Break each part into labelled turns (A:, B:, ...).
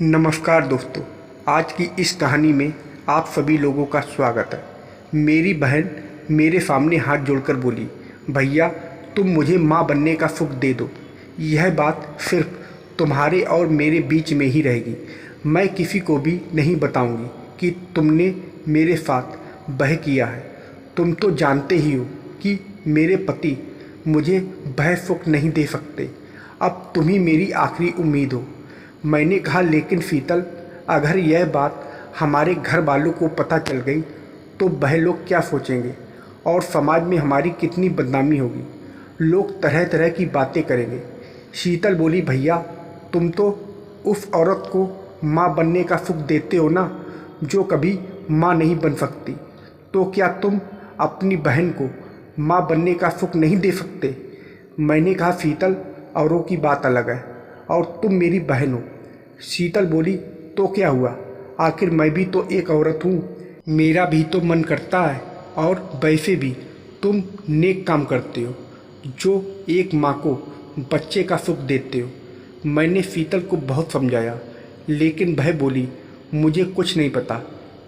A: नमस्कार दोस्तों, आज की इस कहानी में आप सभी लोगों का स्वागत है। मेरी बहन मेरे सामने हाथ जोड़कर बोली, भैया तुम मुझे माँ बनने का सुख दे दो। यह बात सिर्फ तुम्हारे और मेरे बीच में ही रहेगी। मैं किसी को भी नहीं बताऊंगी कि तुमने मेरे साथ वह किया है। तुम तो जानते ही हो कि मेरे पति मुझे वह सुख नहीं दे सकते। अब तुम ही मेरी आखिरी उम्मीद हो। मैंने कहा, लेकिन शीतल, अगर यह बात हमारे घर वालों को पता चल गई तो वह लोग क्या सोचेंगे और समाज में हमारी कितनी बदनामी होगी। लोग तरह तरह की बातें करेंगे। शीतल बोली, भैया तुम तो उस औरत को माँ बनने का सुख देते हो ना, जो कभी माँ नहीं बन सकती। तो क्या तुम अपनी बहन को माँ बनने का सुख नहीं दे सकते? मैंने कहा, शीतल, औरों की बात अलग है और तुम मेरी बहन हो। शीतल बोली, तो क्या हुआ, आखिर मैं भी तो एक औरत हूँ। मेरा भी तो मन करता है और वैसे भी तुम नेक काम करते हो जो एक माँ को बच्चे का सुख देते हो। मैंने शीतल को बहुत समझाया, लेकिन वह बोली, मुझे कुछ नहीं पता,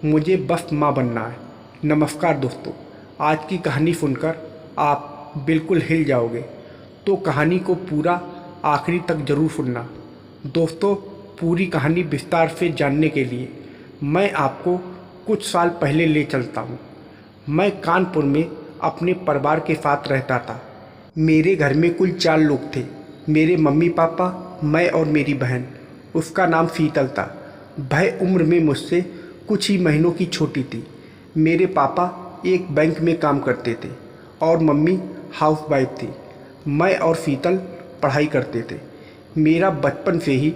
A: मुझे बस माँ बनना है। नमस्कार दोस्तों, आज की कहानी सुनकर आप बिल्कुल हिल जाओगे, तो कहानी को पूरा आखिरी तक ज़रूर सुनना। दोस्तों, पूरी कहानी विस्तार से जानने के लिए मैं आपको कुछ साल पहले ले चलता हूँ। मैं कानपुर में अपने परिवार के साथ रहता था। मेरे घर में कुल 4 लोग थे, मेरे मम्मी पापा, मैं और मेरी बहन। उसका नाम शीतल था। वह उम्र में मुझसे कुछ ही महीनों की छोटी थी। मेरे पापा एक बैंक में काम करते थे और मम्मी हाउसवाइफ थी। मैं और शीतल पढ़ाई करते थे। मेरा बचपन से ही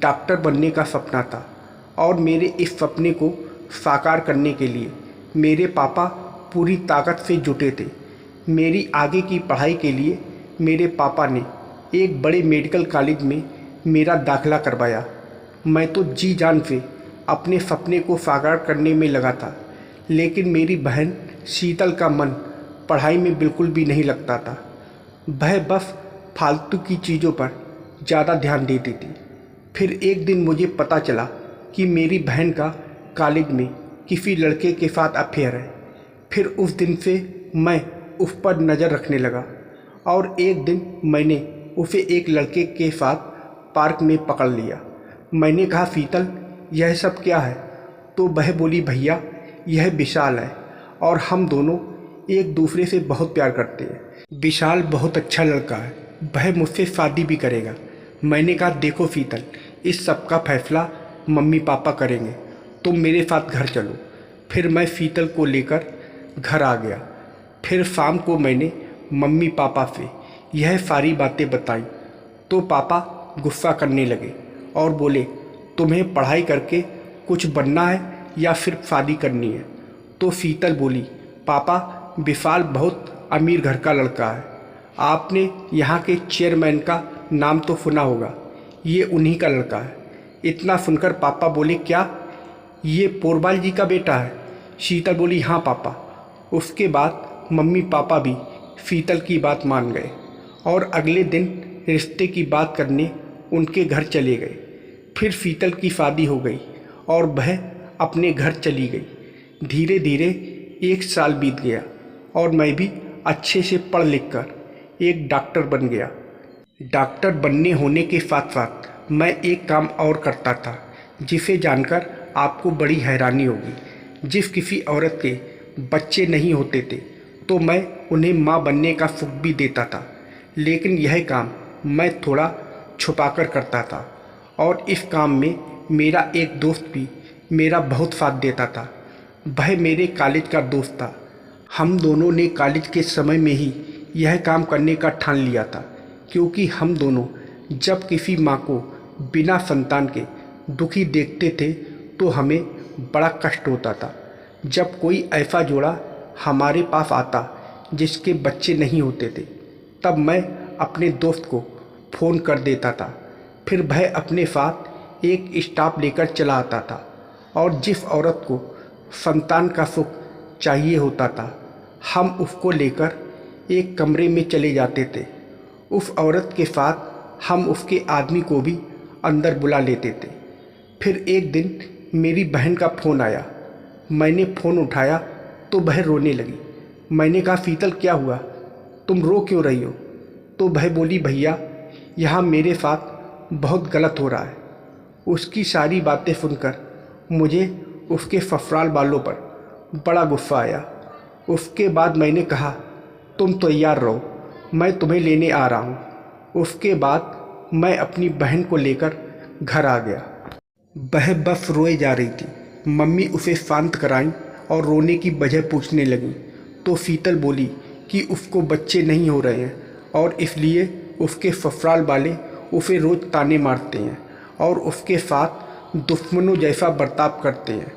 A: डॉक्टर बनने का सपना था और मेरे इस सपने को साकार करने के लिए मेरे पापा पूरी ताकत से जुटे थे। मेरी आगे की पढ़ाई के लिए मेरे पापा ने एक बड़े मेडिकल कॉलेज में मेरा दाखिला करवाया। मैं तो जी जान से अपने सपने को साकार करने में लगा था, लेकिन मेरी बहन शीतल का मन पढ़ाई में बिल्कुल भी नहीं लगता था। वह बस फालतू की चीज़ों पर ज़्यादा ध्यान देती थी। फिर एक दिन मुझे पता चला कि मेरी बहन का कॉलेज में किसी लड़के के साथ अफेयर है। फिर उस दिन से मैं उस पर नज़र रखने लगा और एक दिन मैंने उसे एक लड़के के साथ पार्क में पकड़ लिया। मैंने कहा, शीतल, यह सब क्या है? तो वह बोली, भैया यह विशाल है और हम दोनों एक दूसरे से बहुत प्यार करते हैं। विशाल बहुत अच्छा लड़का है, वह मुझसे शादी भी करेगा। मैंने कहा, देखो शीतल, इस सब का फैसला मम्मी पापा करेंगे, तुम मेरे साथ घर चलो। फिर मैं शीतल को लेकर घर आ गया। फिर शाम को मैंने मम्मी पापा से यह सारी बातें बताई तो पापा गुस्सा करने लगे और बोले, तुम्हें पढ़ाई करके कुछ बनना है या सिर्फ शादी करनी है? तो शीतल बोली, पापा विशाल बहुत अमीर घर का लड़का है। आपने यहाँ के चेयरमैन का नाम तो सुना होगा, ये उन्हीं का लड़का है। इतना सुनकर पापा बोले, क्या ये पोरबाल जी का बेटा है? शीतल बोली, हाँ पापा। उसके बाद मम्मी पापा भी शीतल की बात मान गए और अगले दिन रिश्ते की बात करने उनके घर चले गए। फिर शीतल की शादी हो गई और वह अपने घर चली गई। धीरे धीरे 1 साल बीत गया और मैं भी अच्छे से पढ़ लिख कर एक डॉक्टर बन गया। डॉक्टर बनने होने के साथ साथ मैं एक काम और करता था, जिसे जानकर आपको बड़ी हैरानी होगी। जिस किसी औरत के बच्चे नहीं होते थे तो मैं उन्हें माँ बनने का सुख भी देता था, लेकिन यह काम मैं थोड़ा छुपाकर करता था और इस काम में मेरा एक दोस्त भी मेरा बहुत साथ देता था। वह मेरे कॉलेज का दोस्त था। हम दोनों ने कॉलेज के समय में ही यह काम करने का ठान लिया था, क्योंकि हम दोनों जब किसी माँ को बिना संतान के दुखी देखते थे तो हमें बड़ा कष्ट होता था। जब कोई ऐसा जोड़ा हमारे पास आता जिसके बच्चे नहीं होते थे, तब मैं अपने दोस्त को फ़ोन कर देता था। फिर वह अपने साथ एक स्टाफ लेकर चला आता था और जिस औरत को संतान का सुख चाहिए होता था, हम उसको लेकर एक कमरे में चले जाते थे। उस औरत के साथ हम उसके आदमी को भी अंदर बुला लेते थे। फिर एक दिन मेरी बहन का फ़ोन आया। मैंने फ़ोन उठाया तो वह रोने लगी। मैंने कहा, शीतल क्या हुआ, तुम रो क्यों रही हो? तो वह बोली, भैया यहाँ मेरे साथ बहुत गलत हो रहा है। उसकी सारी बातें सुनकर मुझे उसके ससुराल वालों पर बड़ा गुस्सा आया। उसके बाद मैंने कहा, तुम तैयार रहो, मैं तुम्हें लेने आ रहा हूँ। उसके बाद मैं अपनी बहन को लेकर घर आ गया। वह बस रोए जा रही थी। मम्मी उसे शांत कराईं और रोने की वजह पूछने लगी तो शीतल बोली कि उसको बच्चे नहीं हो रहे हैं और इसलिए उसके ससुराल वाले उसे रोज़ ताने मारते हैं और उसके साथ दुश्मनों जैसा बर्ताव करते हैं।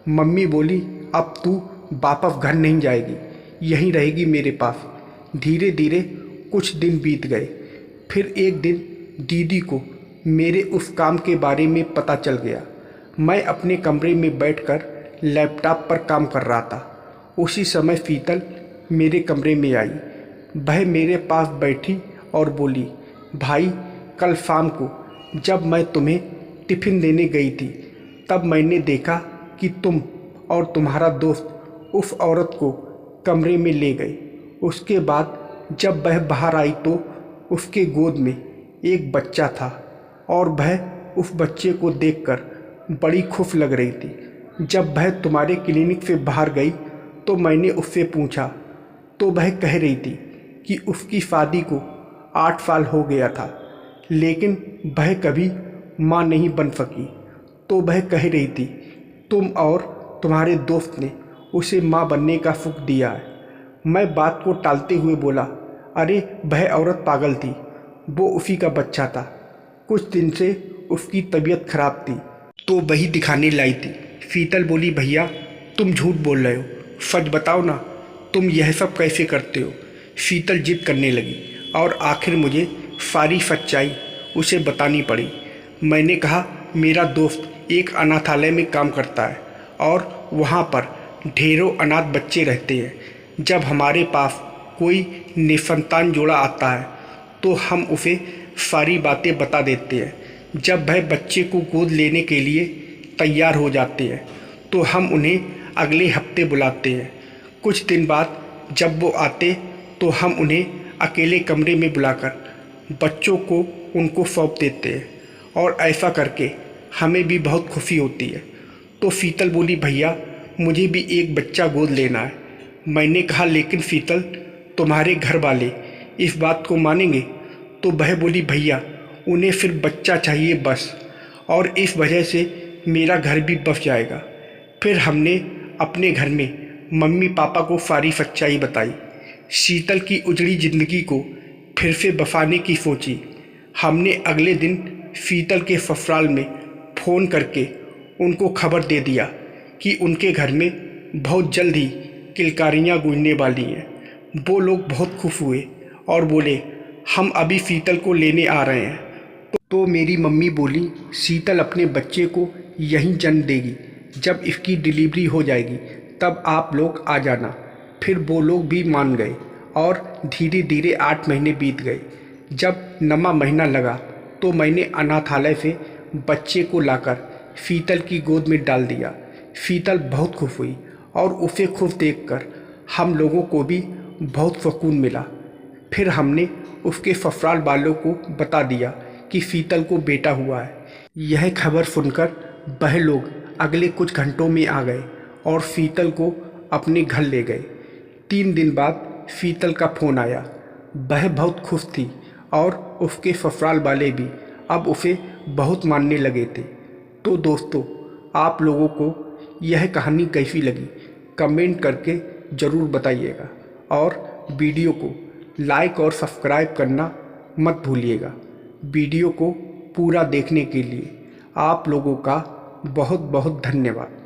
A: मम्मी बोली, अब तू वापस घर नहीं जाएगी, यहीं रहेगी मेरे पास। धीरे धीरे कुछ दिन बीत गए। फिर एक दिन दीदी को मेरे उस काम के बारे में पता चल गया। मैं अपने कमरे में बैठकर लैपटॉप पर काम कर रहा था। उसी समय शीतल मेरे कमरे में आई। वह मेरे पास बैठी और बोली, भाई कल शाम को जब मैं तुम्हें टिफ़िन देने गई थी तब मैंने देखा कि तुम और तुम्हारा दोस्त उस औरत को कमरे में ले गए। उसके बाद जब वह बाहर आई तो उसके गोद में एक बच्चा था और वह उस बच्चे को देखकर बड़ी खुश लग रही थी। जब वह तुम्हारे क्लिनिक से बाहर गई तो मैंने उससे पूछा तो वह कह रही थी कि उसकी शादी को 8 साल हो गया था लेकिन वह कभी माँ नहीं बन सकी। तो वह कह रही थी तुम और तुम्हारे दोस्त ने उसे माँ बनने का सुख दिया है। मैं बात को टालते हुए बोला, अरे वह औरत पागल थी, वो उसी का बच्चा था। कुछ दिन से उसकी तबीयत खराब थी तो वही दिखाने लाई थी। शीतल बोली, भैया तुम झूठ बोल रहे हो, सच बताओ ना, तुम यह सब कैसे करते हो? शीतल जिद करने लगी और आखिर मुझे सारी सच्चाई उसे बतानी पड़ी। मैंने कहा, मेरा दोस्त एक अनाथालय में काम करता है और वहाँ पर ढेरों अनाथ बच्चे रहते हैं। जब हमारे पास कोई निसंतान जोड़ा आता है तो हम उसे सारी बातें बता देते हैं। जब वह बच्चे को गोद लेने के लिए तैयार हो जाते हैं तो हम उन्हें अगले हफ्ते बुलाते हैं। कुछ दिन बाद जब वो आते तो हम उन्हें अकेले कमरे में बुलाकर बच्चों को उनको सौंप देते हैं और ऐसा करके हमें भी बहुत खुशी होती है। तो शीतल बोली, भैया मुझे भी एक बच्चा गोद लेना है। मैंने कहा, लेकिन शीतल तुम्हारे घर वाले इस बात को मानेंगे? तो वह बोली, भैया उन्हें सिर्फ बच्चा चाहिए बस, और इस वजह से मेरा घर भी बस जाएगा। फिर हमने अपने घर में मम्मी पापा को सारी सच्चाई बताई। शीतल की उजड़ी ज़िंदगी को फिर से बसाने की सोची। हमने अगले दिन शीतल के ससुराल में फ़ोन करके उनको खबर दे दिया कि उनके घर में बहुत जल्द ही किलकारियाँ गूंजने वाली हैं। वो लोग बहुत खुश हुए और बोले, हम अभी शीतल को लेने आ रहे हैं। तो मेरी मम्मी बोली, शीतल अपने बच्चे को यहीं जन्म देगी, जब इसकी डिलीवरी हो जाएगी तब आप लोग आ जाना। फिर वो लोग भी मान गए और धीरे धीरे 8 महीने बीत गए। जब 9वां महीना लगा तो मैंने अनाथालय से बच्चे को लाकर शीतल की गोद में डाल दिया। शीतल बहुत खुश हुई और उसे खुश देखकर हम लोगों को भी बहुत सुकून मिला। फिर हमने उसके ससुराल वालों को बता दिया कि शीतल को बेटा हुआ है। यह खबर सुनकर वह लोग अगले कुछ घंटों में आ गए और शीतल को अपने घर ले गए। 3 दिन बाद शीतल का फ़ोन आया। वह बहुत खुश थी और उसके ससुराल वाले भी अब उसे बहुत मानने लगे थे। तो दोस्तों, आप लोगों को यह कहानी कैसी लगी कमेंट करके ज़रूर बताइएगा और वीडियो को लाइक और सब्सक्राइब करना मत भूलिएगा। वीडियो को पूरा देखने के लिए आप लोगों का बहुत बहुत धन्यवाद।